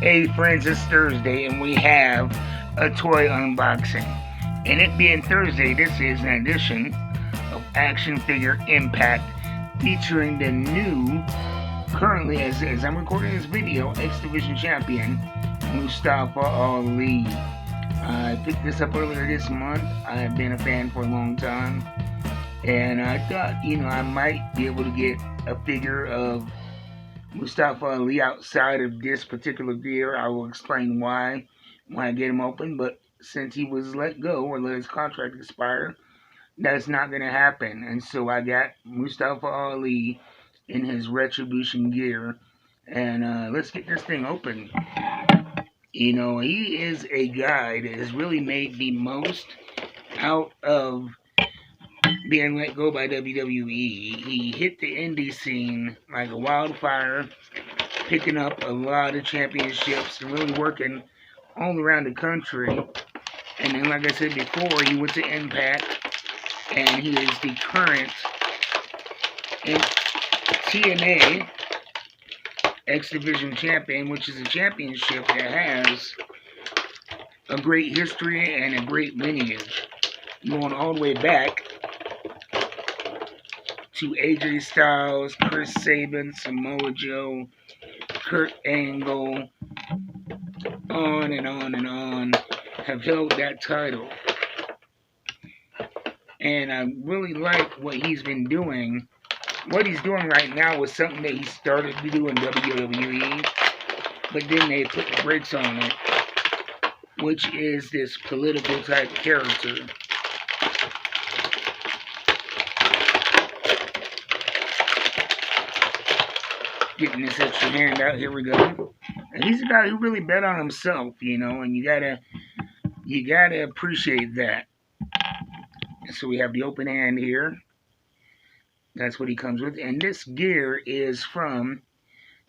Hey friends, it's Thursday and we have a toy unboxing. And it being Thursday, this is an edition of Action Figure Impact featuring the new, currently as I'm recording this video, X Division Champion, Mustafa Ali. I picked this up earlier this month. I've been a fan for a long time. And I thought, I might be able to get a figure of Mustafa Ali outside of this particular gear. I will explain why when I get him open, but since he was let go or let his contract expire, that's not going to happen. And so I got Mustafa Ali in his Retribution gear, and let's get this thing open. He is a guy that has really made the most out of being let go by WWE. He hit the indie scene like a wildfire, picking up a lot of championships and really working all around the country. And then, like I said before, he went to Impact, and he is the current TNA X Division Champion, which is a championship that has a great history and a great lineage, going all the way back to AJ Styles, Chris Sabin, Samoa Joe, Kurt Angle, on and on and on, have held that title. And I really like what he's been doing. What he's doing right now was something that he started to do in WWE, but then they put the brakes on it, which is this political type character. Getting this extra hand out, here we go. And he's a guy who really bet on himself, and you gotta appreciate that. So we have the open hand here. That's what he comes with. And this gear is from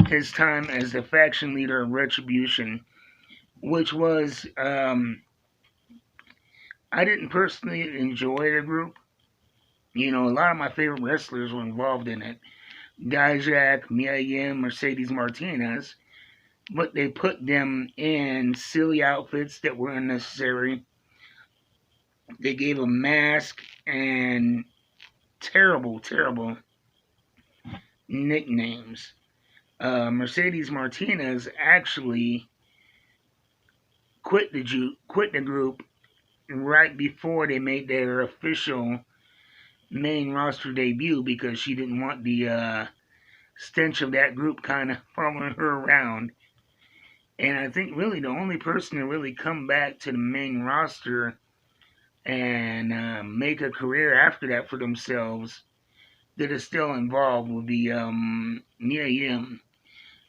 his time as the faction leader of Retribution, which was, I didn't personally enjoy the group. A lot of my favorite wrestlers were involved in it. Dijak, Mia Yim, Mercedes Martinez. But they put them in silly outfits that were unnecessary. They gave a mask and terrible, terrible nicknames. Mercedes Martinez actually quit the group right before they made their official main roster debut because she didn't want the stench of that group kind of following her around. And I think really the only person to really come back to the main roster and make a career after that for themselves that is still involved would be Mia Yim.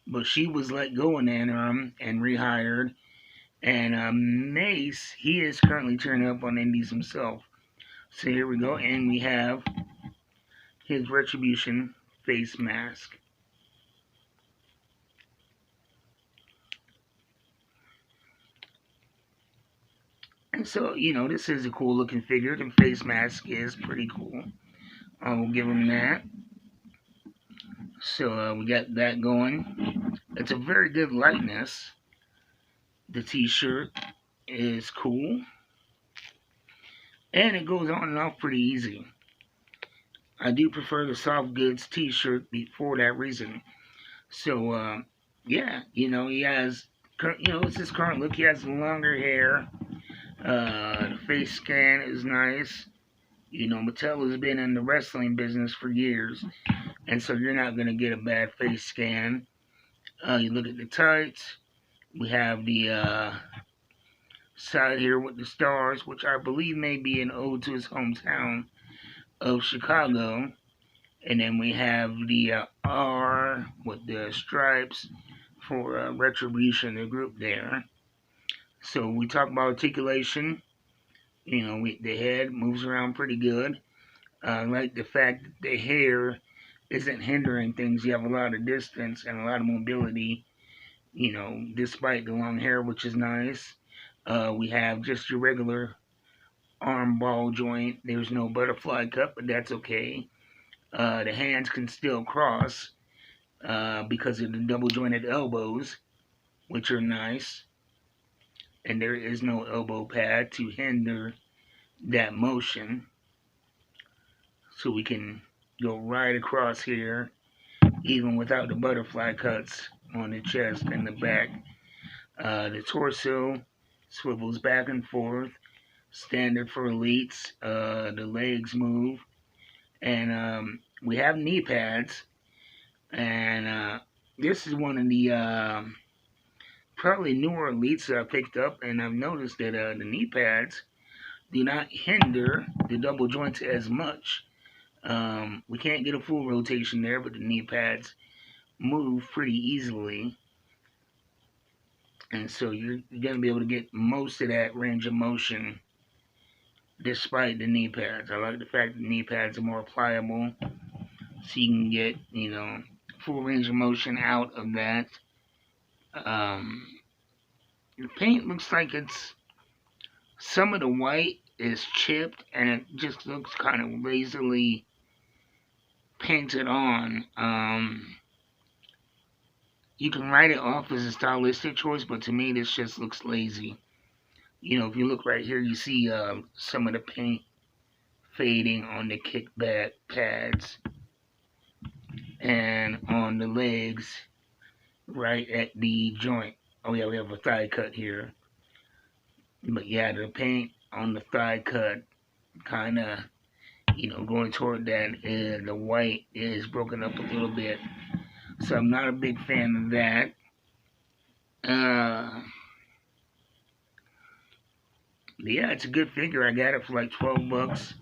But she was let go in the interim and rehired. And Mace, he is currently turning up on indies himself. So here we go, and we have his Retribution face mask. And so, this is a cool looking figure. The face mask is pretty cool. We'll give him that. So we got that going. It's a very good likeness. The t-shirt is cool. And it goes on and off pretty easy. I do prefer the soft goods t-shirt for that reason. So, yeah, he has, it's his current look. He has longer hair. The face scan is nice. Mattel has been in the wrestling business for years, and so you're not going to get a bad face scan. You look at the tights. We have the side here with the stars, which I believe may be an ode to his hometown of Chicago. And then we have the R with the stripes for Retribution, the group there. So we talk about articulation. The head moves around pretty good. I like the fact that the hair isn't hindering things. You have a lot of distance and a lot of mobility, despite the long hair, which is nice. We have just your regular arm ball joint. There's no butterfly cut, but that's okay. The hands can still cross because of the double jointed elbows, which are nice, and there is no elbow pad to hinder that motion. So we can go right across here, even without the butterfly cuts on the chest and the back. The torso swivels back and forth, standard for elites. The legs move, and we have knee pads. And this is one of the probably newer elites that I picked up, and I've noticed that the knee pads do not hinder the double joints as much. We can't get a full rotation there, but the knee pads move pretty easily. And so you're going to be able to get most of that range of motion despite the knee pads. I like the fact that the knee pads are more pliable, so you can get, full range of motion out of that. The paint looks like some of the white is chipped and it just looks kind of lazily painted on. You can write it off as a stylistic choice, but to me this just looks lazy. If you look right here, you see some of the paint fading on the kickback pads and on the legs right at the joint. Oh yeah, we have a thigh cut here. But yeah, the paint on the thigh cut kind of, going toward that, the white is broken up a little bit. So I'm not a big fan of that. Yeah, it's a good figure. I got it for like $12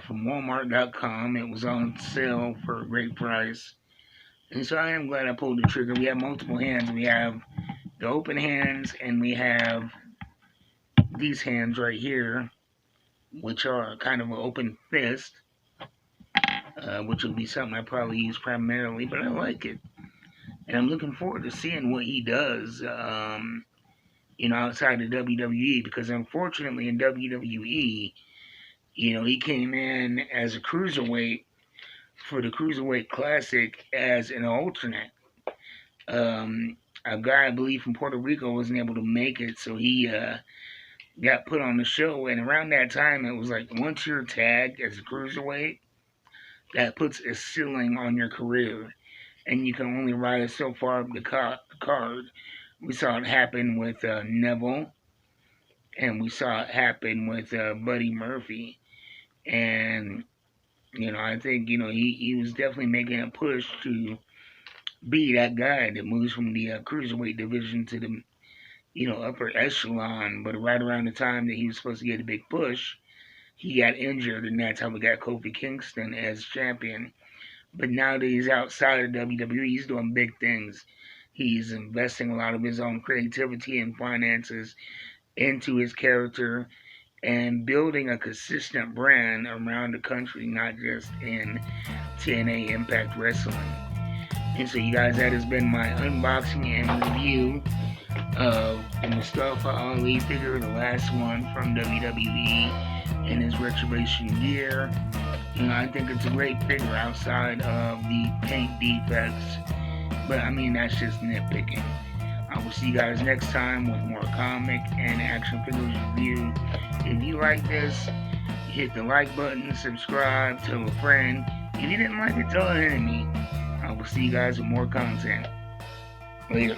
from Walmart.com. It was on sale for a great price. And so I am glad I pulled the trigger. We have multiple hands. We have the open hands, and we have these hands right here, which are kind of an open fist, which will be something I probably use primarily, but I like it. And I'm looking forward to seeing what he does, outside of WWE, because unfortunately in WWE, he came in as a cruiserweight for the Cruiserweight Classic as an alternate. A guy, I believe, from Puerto Rico wasn't able to make it, so he got put on the show. And around that time, it was like, once you're tagged as a cruiserweight, that puts a ceiling on your career, and you can only rise so far up the card. We saw it happen with Neville, and we saw it happen with Buddy Murphy. And, I think, he was definitely making a push to be that guy that moves from the cruiserweight division to the, upper echelon. But right around the time that he was supposed to get a big push, he got injured, and that's how we got Kofi Kingston as champion. But now that he's outside of WWE, he's doing big things. He's investing a lot of his own creativity and finances into his character and building a consistent brand around the country, not just in TNA IMPACT Wrestling. And so, you guys, that has been my unboxing and review of the Mustafa Ali figure, the last one from WWE in his Retribution gear. I think it's a great figure outside of the paint defects, but I mean, that's just nitpicking. I will see you guys next time with more comic and action figures review. If you like this, hit the like button, subscribe, tell a friend. If you didn't like it, tell an enemy. I will see you guys with more content. Later.